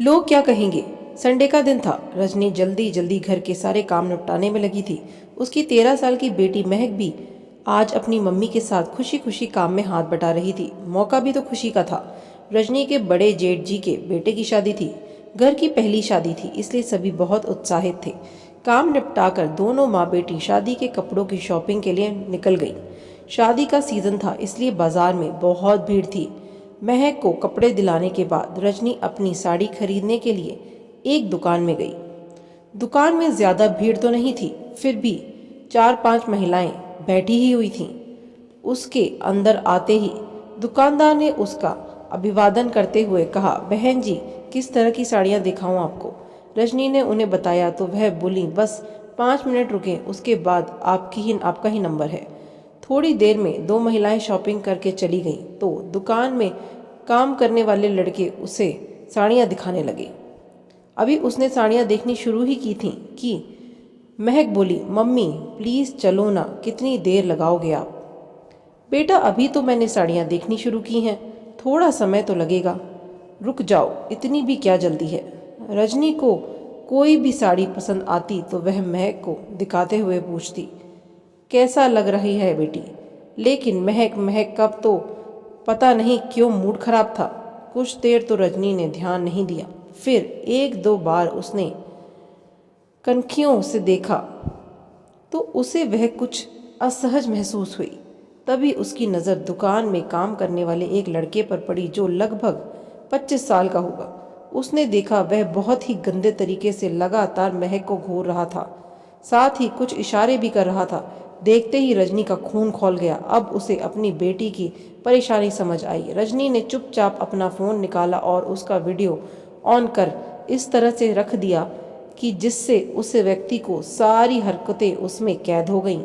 लोग क्या कहेंगे। संडे का दिन था। रजनी जल्दी जल्दी घर के सारे काम निपटाने में लगी थी। उसकी 13 साल की बेटी महक भी आज अपनी मम्मी के साथ खुशी खुशी काम में हाथ बटा रही थी। मौका भी तो खुशी का था। रजनी के बड़े जेठ जी के बेटे की शादी थी। घर की पहली शादी थी, इसलिए सभी बहुत उत्साहित थे। काम निपटाकर दोनों माँ बेटी शादी के कपड़ों की शॉपिंग के लिए निकल गई। शादी का सीजन था, इसलिए बाजार में बहुत भीड़ थी। महक को कपड़े दिलाने के बाद रजनी अपनी साड़ी खरीदने के लिए एक दुकान में गई। दुकान में ज्यादा भीड़ तो नहीं थी, फिर भी 4-5 महिलाएं बैठी ही हुई थीं। उसके अंदर आते ही दुकानदार ने उसका अभिवादन करते हुए कहा, बहन जी, किस तरह की साड़ियाँ दिखाऊं आपको। रजनी ने उन्हें बताया तो वह बोली, बस 5 मिनट रुकें, उसके बाद आपका ही नंबर है। थोड़ी देर में 2 महिलाएं शॉपिंग करके चली गईं तो दुकान में काम करने वाले लड़के उसे साड़ियाँ दिखाने लगे। अभी उसने साड़ियाँ देखनी शुरू ही की थी कि महक बोली, मम्मी प्लीज़ चलो ना, कितनी देर लगाओगे आप। बेटा, अभी तो मैंने साड़ियाँ देखनी शुरू की हैं, थोड़ा समय तो लगेगा। रुक जाओ, इतनी भी क्या जल्दी है। रजनी को कोई भी साड़ी पसंद आती तो वह महक को दिखाते हुए पूछती, कैसा लग रही है बेटी। लेकिन महक महक कब तो पता नहीं क्यों मूड खराब था। कुछ देर तो रजनी ने ध्यान नहीं दिया, फिर 1-2 बार उसने कनखियों से देखा तो उसे वह कुछ असहज महसूस हुई। तभी उसकी नज़र दुकान में काम करने वाले एक लड़के पर पड़ी जो लगभग 25 साल का होगा। उसने देखा वह बहुत ही गंदे तरीके से लगातार महक को घूर रहा था, साथ ही कुछ इशारे भी कर रहा था। देखते ही रजनी का खून खौल गया। अब उसे अपनी बेटी की परेशानी समझ आई। रजनी ने चुपचाप अपना फ़ोन निकाला और उसका वीडियो ऑन कर इस तरह से रख दिया कि जिससे उस व्यक्ति को सारी हरकतें उसमें कैद हो गईं।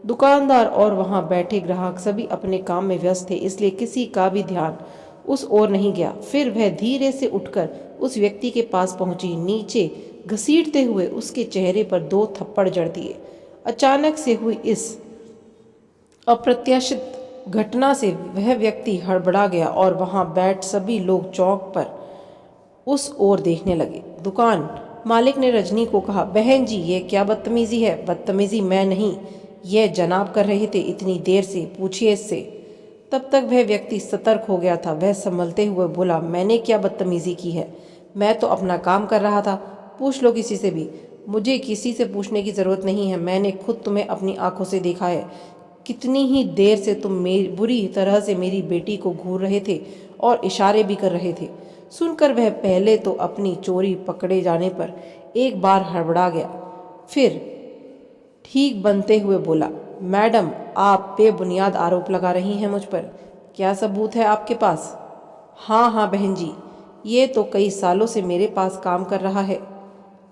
दुकानदार और वहां बैठे ग्राहक सभी अपने काम में व्यस्त थे, इसलिए किसी का भी ध्यान उस ओर नहीं गया। फिर वह धीरे से उठकर उस व्यक्ति के पास पहुंची। नीचे घसीटते हुए उसके चेहरे पर 2 थप्पड़ जड़ दिए। अचानक से हुई इस अप्रत्याशित घटना से वह व्यक्ति हड़बड़ा गया और वहां बैठ सभी लोग चौंक पर उस ओर देखने लगे। दुकान मालिक ने रजनी को कहा, बहन जी, ये क्या बदतमीजी है। बदतमीजी मैं नहीं, यह जनाब कर रहे थे, इतनी देर से, पूछिए इससे। तब तक वह व्यक्ति सतर्क हो गया था। वह संभलते हुए बोला, मैंने क्या बदतमीजी की है, मैं तो अपना काम कर रहा था, पूछ लो किसी से भी। मुझे किसी से पूछने की ज़रूरत नहीं है, मैंने खुद तुम्हें अपनी आंखों से देखा है। कितनी ही देर से तुम बुरी तरह से मेरी बेटी को घूर रहे थे और इशारे भी कर रहे थे। सुनकर वह पहले तो अपनी चोरी पकड़े जाने पर एक बार हड़बड़ा गया, फिर ठीक बनते हुए बोला, मैडम, आप बेबुनियाद आरोप लगा रही हैं मुझ पर, क्या सबूत है आपके पास। हाँ हाँ बहन जी, ये तो कई सालों से मेरे पास काम कर रहा है,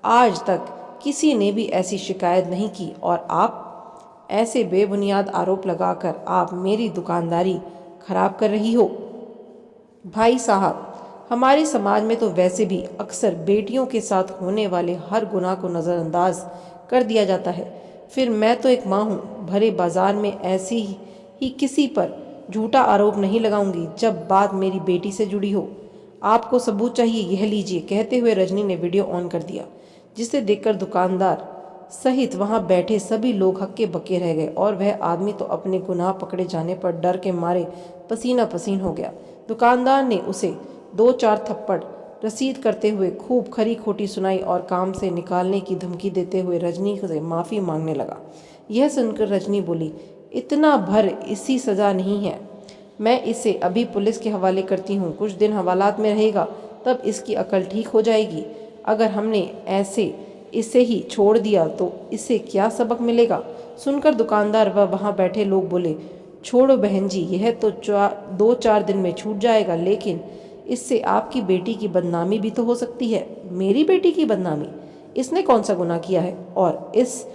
आज तक किसी ने भी ऐसी शिकायत नहीं की, और आप ऐसे बेबुनियाद आरोप लगाकर आप मेरी दुकानदारी खराब कर रही हो। भाई साहब, हमारे समाज में तो वैसे भी अक्सर बेटियों के साथ होने वाले हर गुनाह को नज़रअंदाज कर दिया जाता है। फिर मैं तो एक माँ हूँ, भरे बाजार में ऐसी ही किसी पर झूठा आरोप नहीं लगाऊंगी जब बात मेरी बेटी से जुड़ी हो। आपको सबूत चाहिए, यह लीजिए। कहते हुए रजनी ने वीडियो ऑन कर दिया, जिसे देखकर दुकानदार सहित वहां बैठे सभी लोग हक्के बक्के रह गए और वह आदमी तो अपने गुनाह पकड़े जाने पर डर के मारे पसीना पसीन हो गया। दुकानदार ने उसे 2-4 थप्पड़ रसीद करते हुए खूब खरी खोटी सुनाई और काम से निकालने की धमकी देते हुए रजनी से माफ़ी मांगने लगा। यह सुनकर रजनी बोली, इतना भर इसी सज़ा नहीं है, मैं इसे अभी पुलिस के हवाले करती हूँ, कुछ दिन हवालात में रहेगा, तब इसकी अकल ठीक हो जाएगी। अगर हमने ऐसे इसे ही छोड़ दिया तो इसे क्या सबक मिलेगा। सुनकर दुकानदार व वहाँ बैठे लोग बोले, छोड़ो बहन जी, यह तो 2-4 दिन में छूट जाएगा, लेकिन इससे आपकी बेटी की बदनामी भी तो हो सकती है। मेरी बेटी की बदनामी? इसने कौन सा गुनाह किया है, और इस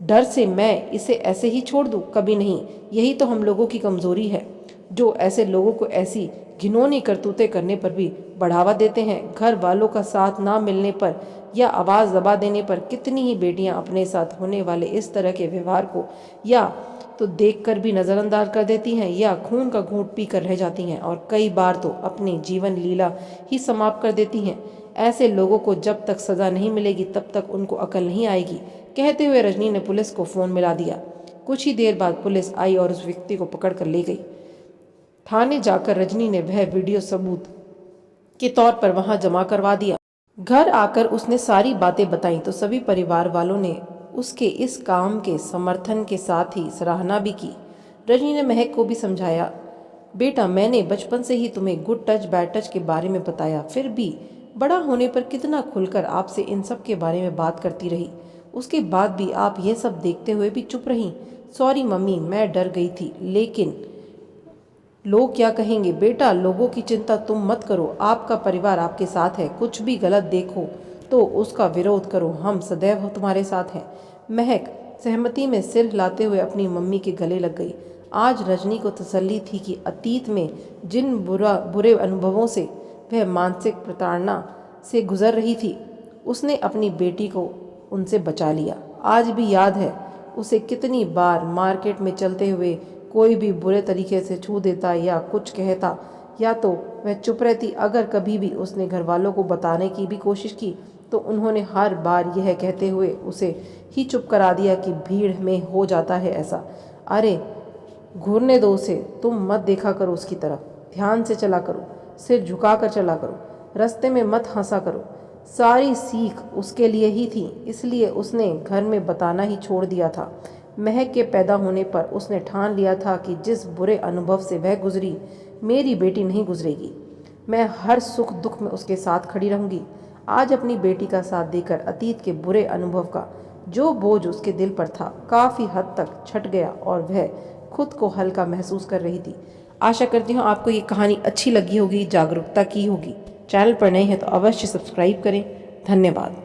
डर से मैं इसे ऐसे ही छोड़ दूं? कभी नहीं। यही तो हम लोगों की कमजोरी है, जो ऐसे लोगों को ऐसी घिनौनी करतूतें करने पर भी बढ़ावा देते हैं। घर वालों का साथ ना मिलने पर या आवाज़ दबा देने पर कितनी ही बेटियां अपने साथ होने वाले इस तरह के व्यवहार को या तो देखकर भी नज़रअंदाज कर देती हैं या खून का घूंट पी कर रह जाती हैं, और कई बार तो अपनी जीवन लीला ही समाप्त कर देती हैं। ऐसे लोगों को जब तक सज़ा नहीं मिलेगी तब तक उनको अकल नहीं आएगी। कहते हुए रजनी ने पुलिस को फ़ोन मिला दिया। कुछ ही देर बाद पुलिस आई और उस व्यक्ति को पकड़ कर ले गई। थाने जाकर रजनी ने वह वीडियो सबूत के तौर पर वहां जमा करवा दिया। घर आकर उसने सारी बातें बताई तो सभी परिवार वालों ने उसके इस काम के समर्थन के साथ ही सराहना भी की। रजनी ने महक को भी समझाया, बेटा मैंने बचपन से ही तुम्हें गुड टच बैड टच के बारे में बताया, फिर भी बड़ा होने पर कितना खुलकर आपसे इन सब के बारे में बात करती रही। उसके बाद भी आप ये सब देखते हुए भी चुप रहीं। सॉरी मम्मी, मैं डर गई थी, लेकिन लोग क्या कहेंगे। बेटा लोगों की चिंता तुम मत करो, आपका परिवार आपके साथ है। कुछ भी गलत देखो तो उसका विरोध करो, हम सदैव तुम्हारे साथ हैं। महक सहमति में सिर हिलाते हुए अपनी मम्मी के गले लग गई। आज रजनी को तसल्ली थी कि अतीत में जिन बुरे अनुभवों से वह मानसिक प्रताड़ना से गुजर रही थी, उसने अपनी बेटी को उनसे बचा लिया। आज भी याद है उसे कितनी बार मार्केट में चलते हुए कोई भी बुरे तरीके से छू देता या कुछ कहता, या तो वह चुप रहती। अगर कभी भी उसने घर वालों को बताने की भी कोशिश की तो उन्होंने हर बार यह कहते हुए उसे ही चुप करा दिया कि भीड़ में हो जाता है ऐसा। अरे घूरने दो उसे, तुम मत देखा करो उसकी तरफ, ध्यान से चला करो, सिर झुका कर चला करो, रास्ते में मत हंसा करो। सारी सीख उसके लिए ही थी, इसलिए उसने घर में बताना ही छोड़ दिया था। महक के पैदा होने पर उसने ठान लिया था कि जिस बुरे अनुभव से वह गुजरी, मेरी बेटी नहीं गुजरेगी। मैं हर सुख दुख में उसके साथ खड़ी रहूंगी। आज अपनी बेटी का साथ देकर अतीत के बुरे अनुभव का जो बोझ उसके दिल पर था काफ़ी हद तक छट गया और वह खुद को हल्का महसूस कर रही थी। आशा करती हूँ आपको ये कहानी अच्छी लगी होगी, जागरूकता की होगी। चैनल पर नए हैं तो अवश्य सब्सक्राइब करें। धन्यवाद।